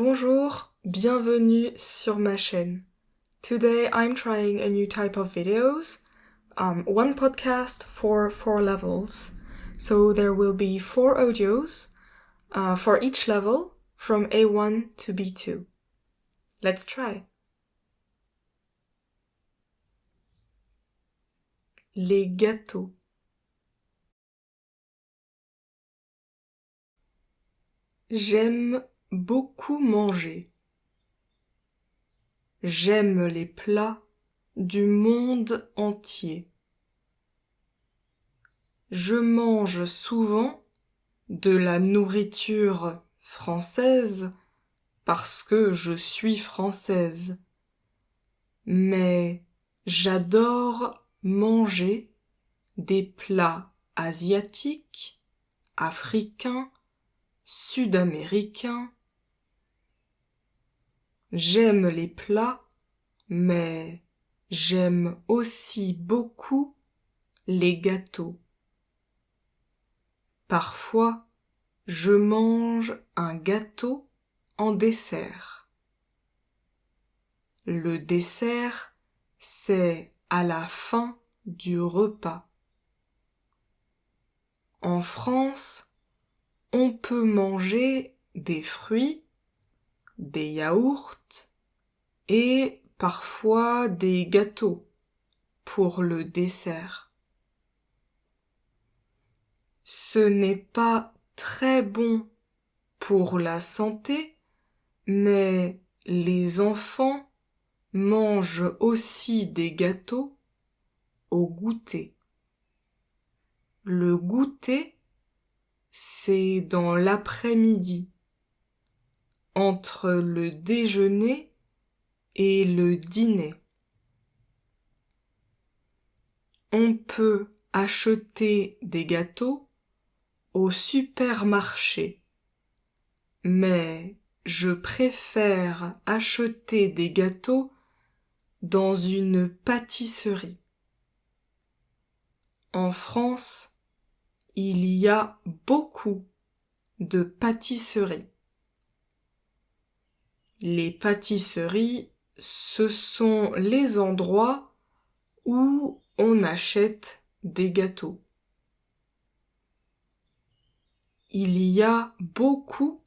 Bonjour, bienvenue sur ma chaîne. Today I'm trying a new type of videos, one podcast for 4 levels. So there will be 4 audios for each level from A1 to B2. Let's try. Les gâteaux. J'aime beaucoup manger. J'aime les plats du monde entier. Je mange souvent de la nourriture française parce que je suis française. Mais j'adore manger des plats asiatiques, africains, sud-américains. J'aime les plats, mais j'aime aussi beaucoup les gâteaux. Parfois, je mange un gâteau en dessert. Le dessert, c'est à la fin du repas. En France, on peut manger des fruits, des yaourts et parfois des gâteaux pour le dessert. Ce n'est pas très bon pour la santé, mais les enfants mangent aussi des gâteaux au goûter. Le goûter, c'est dans l'après-midi, entre le déjeuner et le dîner. On peut acheter des gâteaux au supermarché, mais je préfère acheter des gâteaux dans une pâtisserie. En France, il y a beaucoup de pâtisseries. Les pâtisseries, ce sont les endroits où on achète des gâteaux. Il y a beaucoup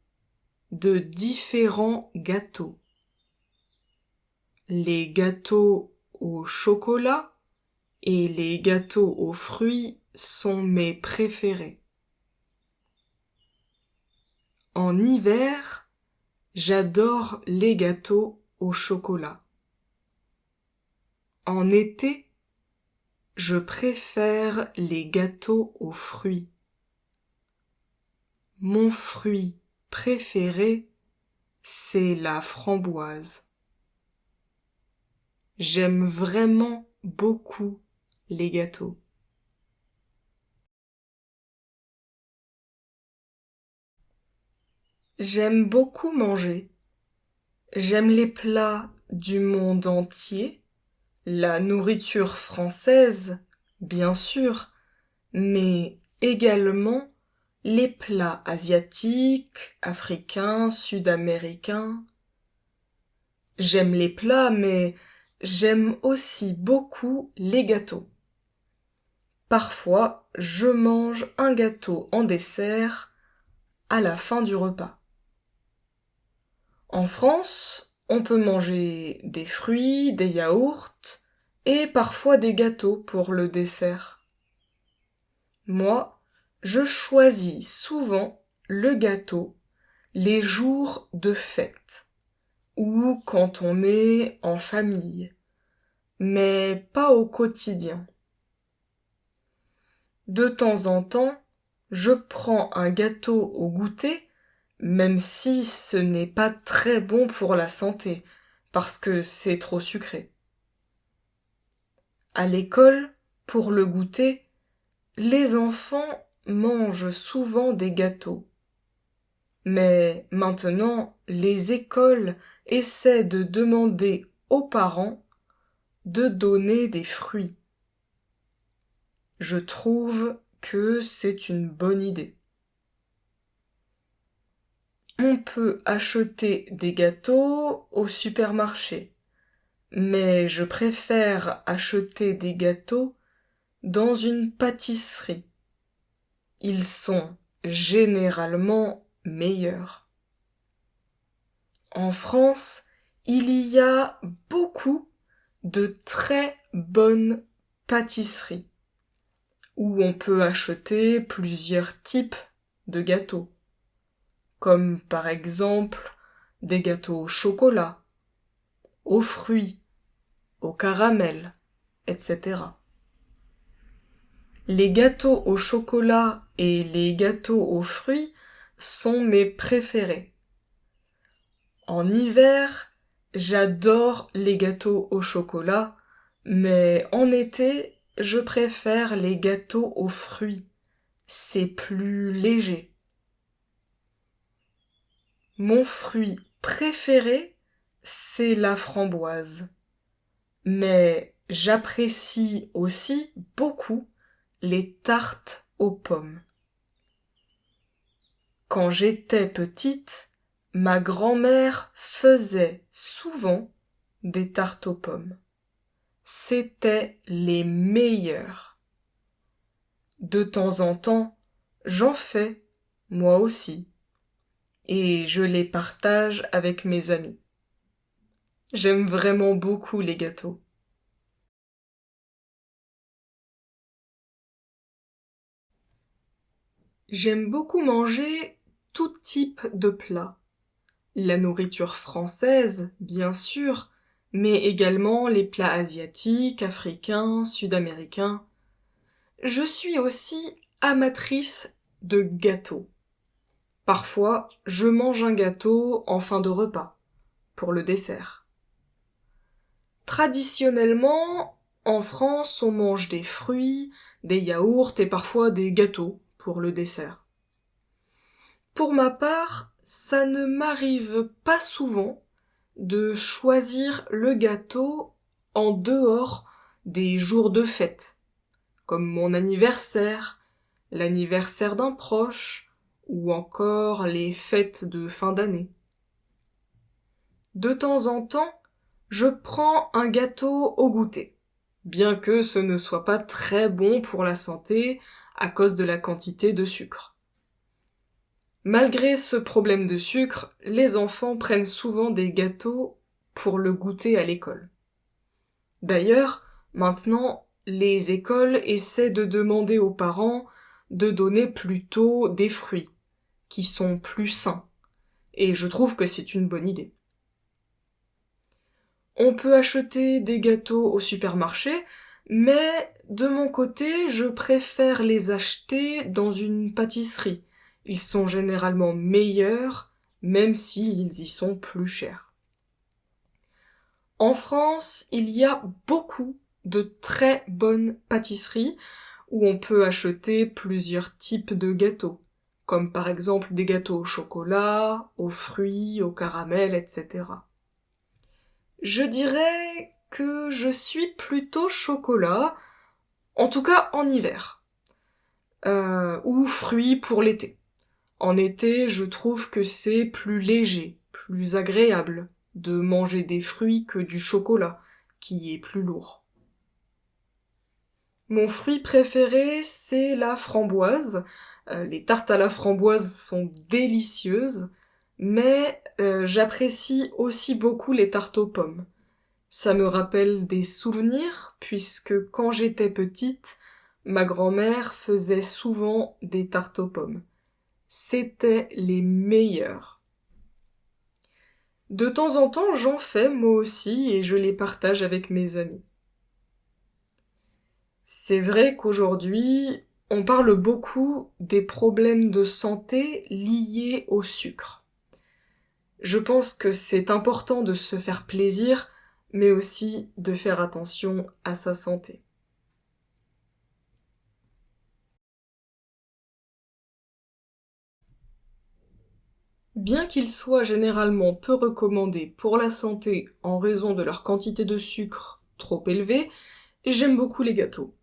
de différents gâteaux. Les gâteaux au chocolat et les gâteaux aux fruits sont mes préférés. En hiver, j'adore les gâteaux au chocolat. En été, je préfère les gâteaux aux fruits. Mon fruit préféré, c'est la framboise. J'aime vraiment beaucoup les gâteaux. J'aime beaucoup manger. J'aime les plats du monde entier, la nourriture française, bien sûr, mais également les plats asiatiques, africains, sud-américains. J'aime les plats, mais j'aime aussi beaucoup les gâteaux. Parfois, je mange un gâteau en dessert à la fin du repas. En France, on peut manger des fruits, des yaourts et parfois des gâteaux pour le dessert. Moi, je choisis souvent le gâteau les jours de fête ou quand on est en famille, mais pas au quotidien. De temps en temps, je prends un gâteau au goûter, même si ce n'est pas très bon pour la santé, parce que c'est trop sucré. À l'école, pour le goûter, les enfants mangent souvent des gâteaux. Mais maintenant, les écoles essaient de demander aux parents de donner des fruits. Je trouve que c'est une bonne idée. On peut acheter des gâteaux au supermarché, mais je préfère acheter des gâteaux dans une pâtisserie. Ils sont généralement meilleurs. En France, il y a beaucoup de très bonnes pâtisseries où on peut acheter plusieurs types de gâteaux, comme par exemple des gâteaux au chocolat, aux fruits, au caramel, etc. Les gâteaux au chocolat et les gâteaux aux fruits sont mes préférés. En hiver, j'adore les gâteaux au chocolat, mais en été, je préfère les gâteaux aux fruits. C'est plus léger. Mon fruit préféré, c'est la framboise. Mais j'apprécie aussi beaucoup les tartes aux pommes. Quand j'étais petite, ma grand-mère faisait souvent des tartes aux pommes. C'étaient les meilleures. De temps en temps, j'en fais, moi aussi, et je les partage avec mes amis. J'aime vraiment beaucoup les gâteaux. J'aime beaucoup manger tout type de plats. La nourriture française, bien sûr, mais également les plats asiatiques, africains, sud-américains. Je suis aussi amatrice de gâteaux. Parfois, je mange un gâteau en fin de repas, pour le dessert. Traditionnellement, en France, on mange des fruits, des yaourts et parfois des gâteaux pour le dessert. Pour ma part, ça ne m'arrive pas souvent de choisir le gâteau en dehors des jours de fête, comme mon anniversaire, l'anniversaire d'un proche, ou encore les fêtes de fin d'année. De temps en temps, je prends un gâteau au goûter, bien que ce ne soit pas très bon pour la santé à cause de la quantité de sucre. Malgré ce problème de sucre, les enfants prennent souvent des gâteaux pour le goûter à l'école. D'ailleurs, maintenant, les écoles essaient de demander aux parents de donner plutôt des fruits, qui sont plus sains, et je trouve que c'est une bonne idée. On peut acheter des gâteaux au supermarché, mais de mon côté, je préfère les acheter dans une pâtisserie. Ils sont généralement meilleurs, même s'ils y sont plus chers. En France, il y a beaucoup de très bonnes pâtisseries où on peut acheter plusieurs types de gâteaux, comme par exemple des gâteaux au chocolat, aux fruits, au caramel, etc. Je dirais que je suis plutôt chocolat, en tout cas en hiver, ou fruits pour l'été. En été, je trouve que c'est plus léger, plus agréable de manger des fruits que du chocolat, qui est plus lourd. Mon fruit préféré, c'est la framboise. Les tartes à la framboise sont délicieuses, mais j'apprécie aussi beaucoup les tartes aux pommes. Ça me rappelle des souvenirs, puisque quand j'étais petite, ma grand-mère faisait souvent des tartes aux pommes. C'étaient les meilleures. De temps en temps, j'en fais moi aussi et je les partage avec mes amis. C'est vrai qu'aujourd'hui, on parle beaucoup des problèmes de santé liés au sucre. Je pense que c'est important de se faire plaisir, mais aussi de faire attention à sa santé. Bien qu'ils soient généralement peu recommandés pour la santé en raison de leur quantité de sucre trop élevée, j'aime beaucoup les gâteaux.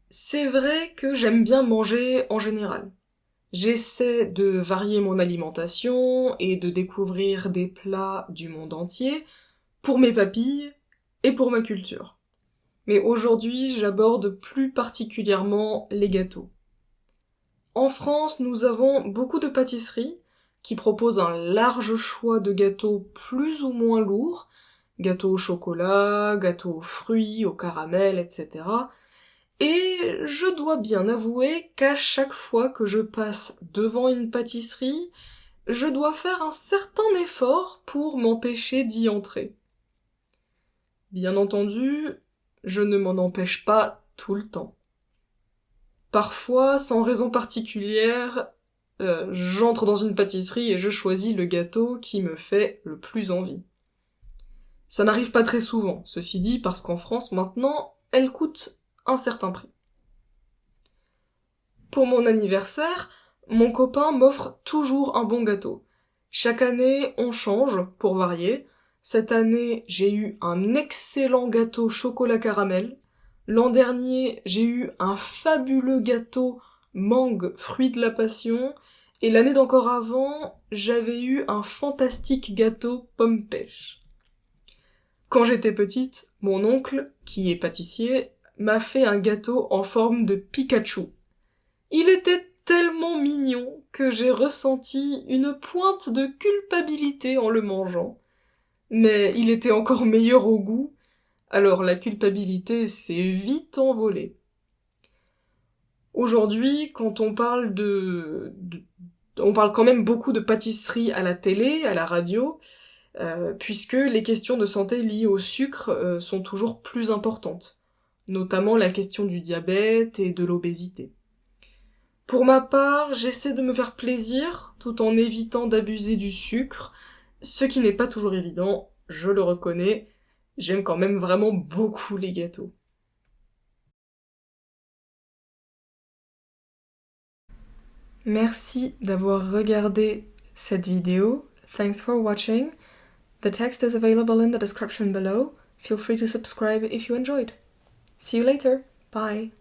C'est vrai que j'aime bien manger en général. J'essaie de varier mon alimentation et de découvrir des plats du monde entier pour mes papilles et pour ma culture. Mais aujourd'hui, j'aborde plus particulièrement les gâteaux. En France, nous avons beaucoup de pâtisseries qui proposent un large choix de gâteaux plus ou moins lourds, gâteaux au chocolat, gâteaux aux fruits, au caramel, etc. Et je dois bien avouer qu'à chaque fois que je passe devant une pâtisserie, je dois faire un certain effort pour m'empêcher d'y entrer. Bien entendu, je ne m'en empêche pas tout le temps. Parfois, sans raison particulière, j'entre dans une pâtisserie et je choisis le gâteau qui me fait le plus envie. Ça n'arrive pas très souvent, ceci dit, parce qu'en France, maintenant, elle coûte un certain prix. Pour mon anniversaire, mon copain m'offre toujours un bon gâteau. Chaque année, on change, pour varier. Cette année, j'ai eu un excellent gâteau chocolat caramel. L'an dernier, j'ai eu un fabuleux gâteau mangue fruit de la passion. Et l'année d'encore avant, j'avais eu un fantastique gâteau pomme pêche. Quand j'étais petite, mon oncle, qui est pâtissier, m'a fait un gâteau en forme de Pikachu. Il était tellement mignon que j'ai ressenti une pointe de culpabilité en le mangeant. Mais il était encore meilleur au goût, alors la culpabilité s'est vite envolée. Aujourd'hui, quand on parle on parle quand même beaucoup de pâtisserie à la télé, à la radio, puisque les questions de santé liées au sucre sont toujours plus importantes, notamment la question du diabète et de l'obésité. Pour ma part, j'essaie de me faire plaisir tout en évitant d'abuser du sucre, ce qui n'est pas toujours évident, je le reconnais, j'aime quand même vraiment beaucoup les gâteaux. Merci d'avoir regardé cette vidéo. Thanks for watching. The text is available in the description below. Feel free to subscribe if you enjoyed. See you later. Bye.